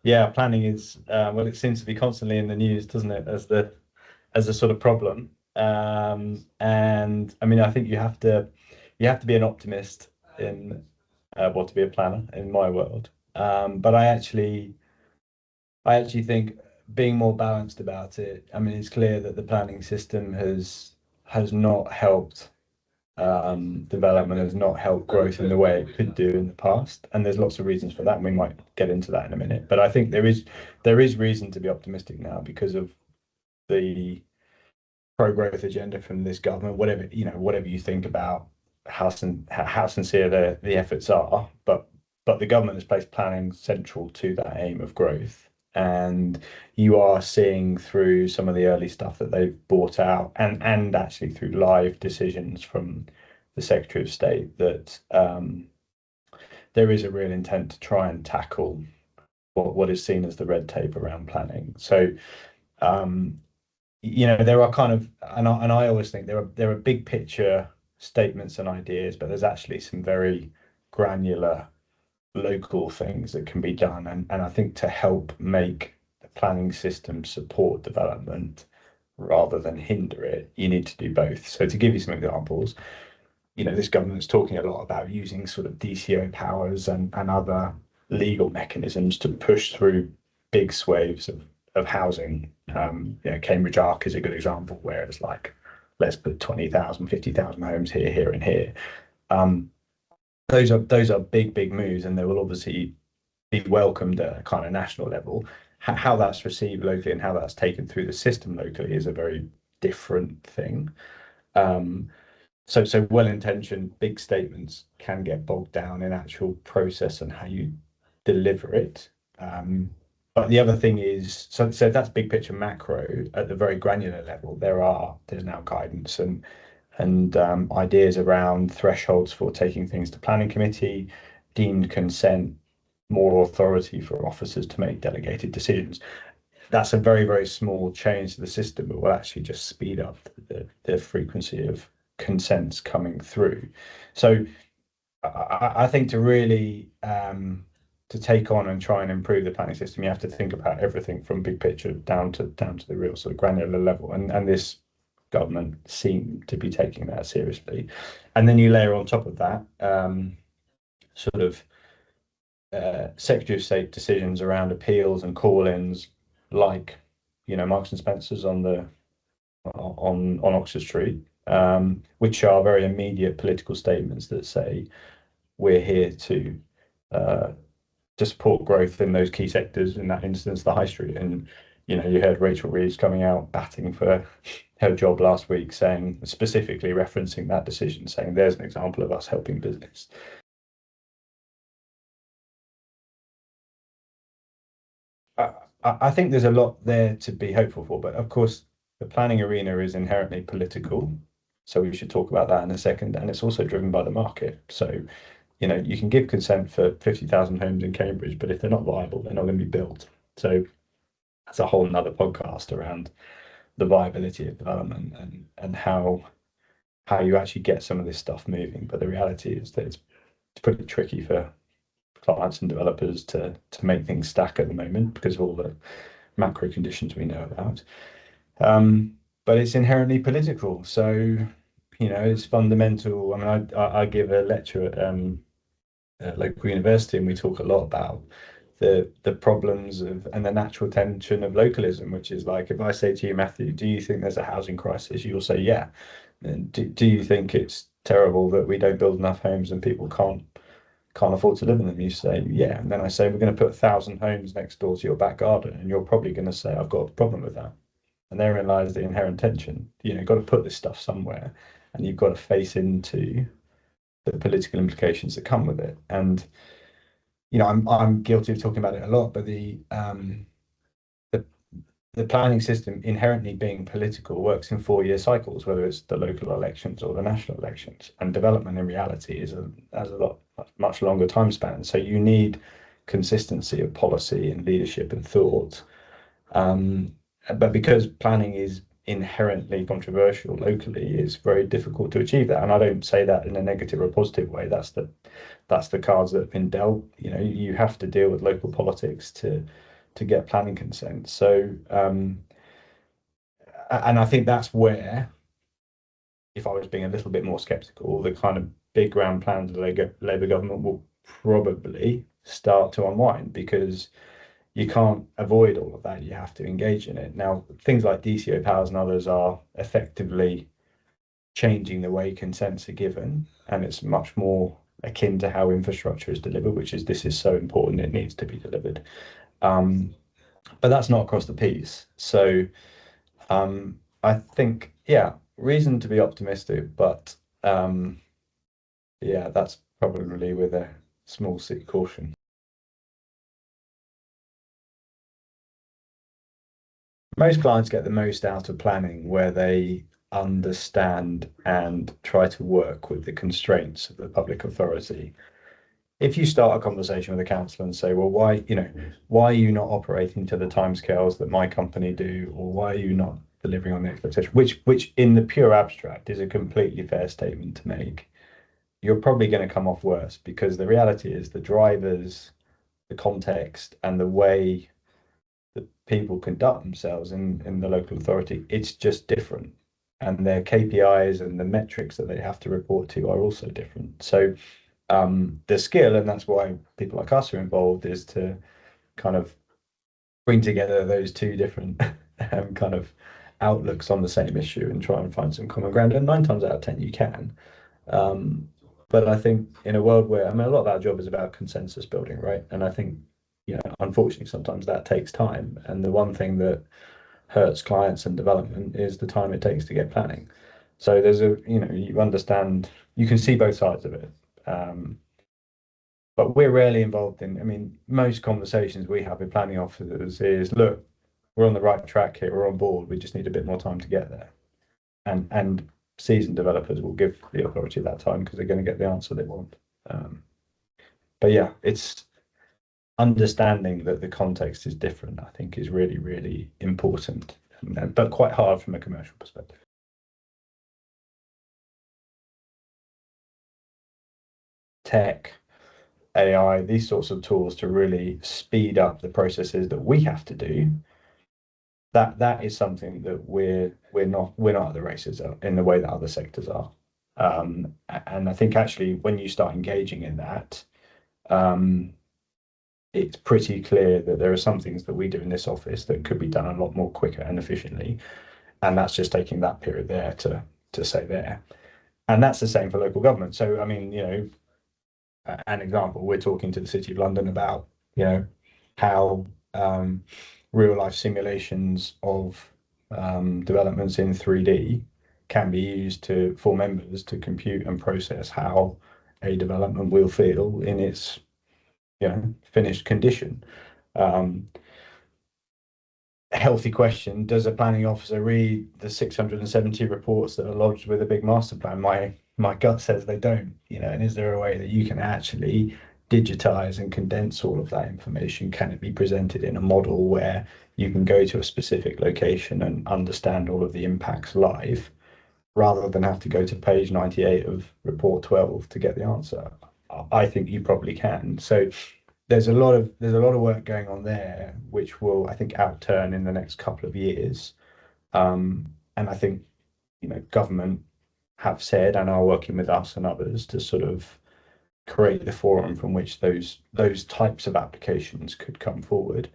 Yeah, planning is well, it seems to be constantly in the news, doesn't it, as a sort of problem. And I mean, I think you have to be an optimist in well, to be a planner in my world. But I actually think being more balanced about it. I mean, it's clear that the planning system has not helped development, has not helped growth in the way it could do in the past, and there's lots of reasons for that. And we might get into that in a minute, but I think there is reason to be optimistic now because of the pro-growth agenda from this government. Whatever you think about how sincere the efforts are, but the government has placed planning central to that aim of growth. And you are seeing through some of the early stuff that they've brought out, and actually through live decisions from the Secretary of State, that there is a real intent to try and tackle what is seen as the red tape around planning. So um, there are kind of, and I always think there are big picture statements and ideas, but there's actually some very granular local things that can be done. And I think to help make the planning system support development rather than hinder it, you need to do both. So to give you some examples, this government's talking a lot about using sort of DCO powers and other legal mechanisms to push through big swathes of housing. Cambridge Arc is a good example where it's like, let's put 20,000, 50,000 homes here, here, and here. Um, those are big, big moves, and they will obviously be welcomed at a kind of national level. How that's received locally and how that's taken through the system locally is a very different thing. Um, so well-intentioned big statements can get bogged down in actual process and how you deliver it. But the other thing is, so that's big picture macro. At the very granular level, there's now guidance and ideas around thresholds for taking things to planning committee, deemed consent, more authority for officers to make delegated decisions. That's a very, very small change to the system, but will actually just speed up the frequency of consents coming through. So I think to really to take on and try and improve the planning system, you have to think about everything from big picture down to the real sort of granular level. And this government seem to be taking that seriously. And then you layer on top of that sort of Secretary of State decisions around appeals and call-ins, like Marks and Spencers on Oxford Street, which are very immediate political statements that say we're here uh, to support growth in those key sectors. In that instance, the high street. And you heard Rachel Reeves coming out batting for her job last week, saying, specifically referencing that decision, saying there's an example of us helping business. I, I think there's a lot there to be hopeful for, but of course, the planning arena is inherently political. So we should talk about that in a second. And it's also driven by the market. So, you can give consent for 50,000 homes in Cambridge, but if they're not viable, they're not going to be built. So that's a whole nother podcast around the viability of development and how you actually get some of this stuff moving. But the reality is that it's pretty tricky for clients and developers to make things stack at the moment because of all the macro conditions we know about. But it's inherently political. So, it's fundamental. I mean, I give a lecture at local university, and we talk a lot about the problems of and the natural tension of localism, which is like, if I say to you, Matthew, do you think there's a housing crisis? You'll say, yeah. And do you think it's terrible that we don't build enough homes and people can't afford to live in them? You say, yeah. And then I say, we're going to put 1,000 homes next door to your back garden, and you're probably going to say, I've got a problem with that. And therein lies the inherent tension. You've got to put this stuff somewhere, and you've got to face into the political implications that come with it. And I'm guilty of talking about it a lot, but the the planning system inherently being political works in 4-year cycles, whether it's the local elections or the national elections. And development in reality has a lot much longer time span. So you need consistency of policy and leadership and thought. But because planning is inherently controversial locally, it's very difficult to achieve that. And I don't say that in a negative or positive way. That's the cards that have been dealt. You have to deal with local politics to get planning consent. So, and I think that's where, if I was being a little bit more skeptical, the kind of big grand plans of the Labour government will probably start to unwind, because you can't avoid all of that. You have to engage in it. Now, things like DCO powers and others are effectively changing the way consents are given, and it's much more akin to how infrastructure is delivered, which is, this is so important, it needs to be delivered. But that's not across the piece. So I think, yeah, reason to be optimistic, but yeah, that's probably with a small c caution. Most clients get the most out of planning where they understand and try to work with the constraints of the public authority. If you start a conversation with a councillor and say, well, why are you not operating to the timescales that my company do, or why are you not delivering on the expectation, which in the pure abstract is a completely fair statement to make, you're probably going to come off worse, because the reality is the drivers, the context, and the way that people conduct themselves in the local authority, it's just different. And their KPIs and the metrics that they have to report to are also different. So the skill, and that's why people like us are involved, is to kind of bring together those two different kind of outlooks on the same issue and try and find some common ground. And 9 times out of 10, you can. But I think in a world where, I mean, a lot of our job is about consensus building, right? And I think, unfortunately, sometimes that takes time. And the one thing that hurts clients and development is the time it takes to get planning. So there's you understand, you can see both sides of it. But we're rarely involved in, I mean, most conversations we have with planning officers is, look, we're on the right track here, we're on board, we just need a bit more time to get there. And seasoned developers will give the authority that time because they're going to get the answer they want. But yeah, it's understanding that the context is different, I think, is really, really important, but quite hard from a commercial perspective. Tech, AI, these sorts of tools to really speed up the processes that we have to do. That is something that we're not at the races in the way that other sectors are. And I think actually when you start engaging in that, it's pretty clear that there are some things that we do in this office that could be done a lot more quicker and efficiently. And that's just taking that period there to say there. And that's the same for local government. So, I mean, an example, we're talking to the City of London about, how real life simulations of developments in 3D can be used for members to compute and process how a development will feel in its finished condition. Healthy question: does a planning officer read the 670 reports that are lodged with a big master plan? My gut says they don't. And is there a way that you can actually digitize and condense all of that information? Can it be presented in a model where you can go to a specific location and understand all of the impacts live, rather than have to go to page 98 of report 12 to get the answer? I think you probably can. So there's a lot of work going on there, which will, I think, outturn in the next couple of years. And I think, government have said and are working with us and others to sort of create the forum from which those types of applications could come forward.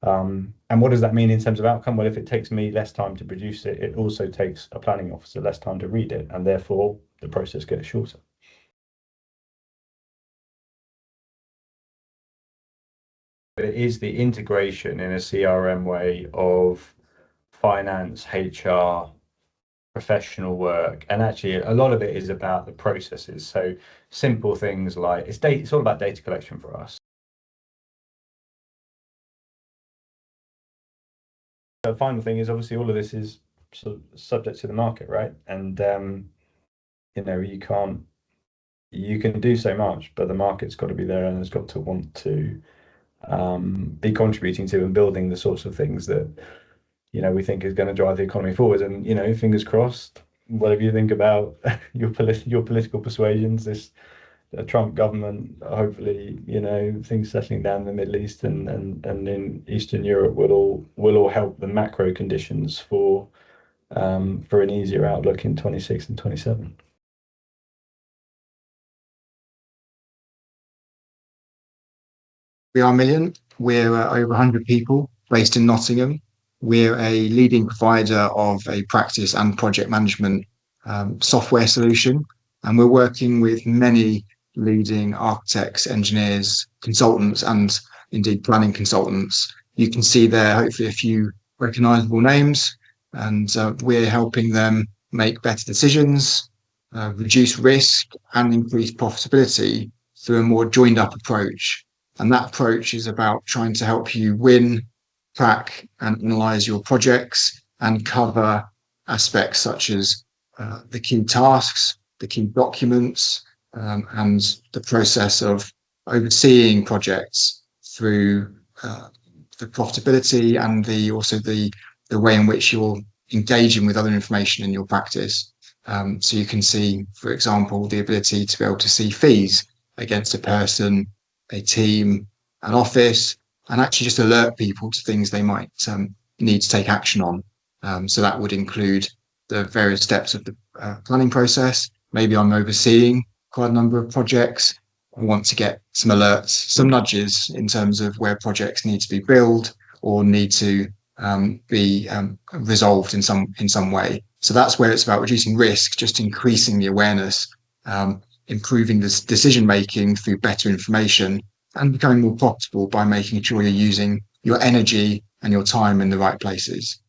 And what does that mean in terms of outcome? Well, if it takes me less time to produce it, it also takes a planning officer less time to read it, and therefore the process gets shorter. It is the integration in a CRM way of finance, HR, professional work, and actually a lot of it is about the processes. So simple things like it's all about data collection for us. The final thing is, obviously, all of this is sort of subject to the market, right? And you can do so much, but the market's got to be there and it's got to want to be contributing to and building the sorts of things that we think is going to drive the economy forward. And fingers crossed, whatever you think about your political persuasions, a Trump government, hopefully, things settling down in the Middle East and in Eastern Europe will all help the macro conditions for an easier outlook in 26 and 27. We are Million. We're over 100 people based in Nottingham. We're a leading provider of a practice and project management software solution. And we're working with many leading architects, engineers, consultants, and indeed planning consultants. You can see there, hopefully, a few recognizable names. And we're helping them make better decisions, reduce risk, and increase profitability through a more joined up approach. And that approach is about trying to help you win, track, and analyze your projects and cover aspects such as the key tasks, the key documents, and the process of overseeing projects through the profitability and also the way in which you're engaging with other information in your practice. So you can see, for example, the ability to be able to see fees against a person, a team, an office, and actually just alert people to things they might need to take action on. So that would include the various steps of the planning process. Maybe I'm overseeing quite a number of projects. I want to get some alerts, some nudges in terms of where projects need to be billed or need to be resolved in some way. So that's where it's about reducing risk, just increasing the awareness, improving this decision making through better information, and becoming more profitable by making sure you're using your energy and your time in the right places.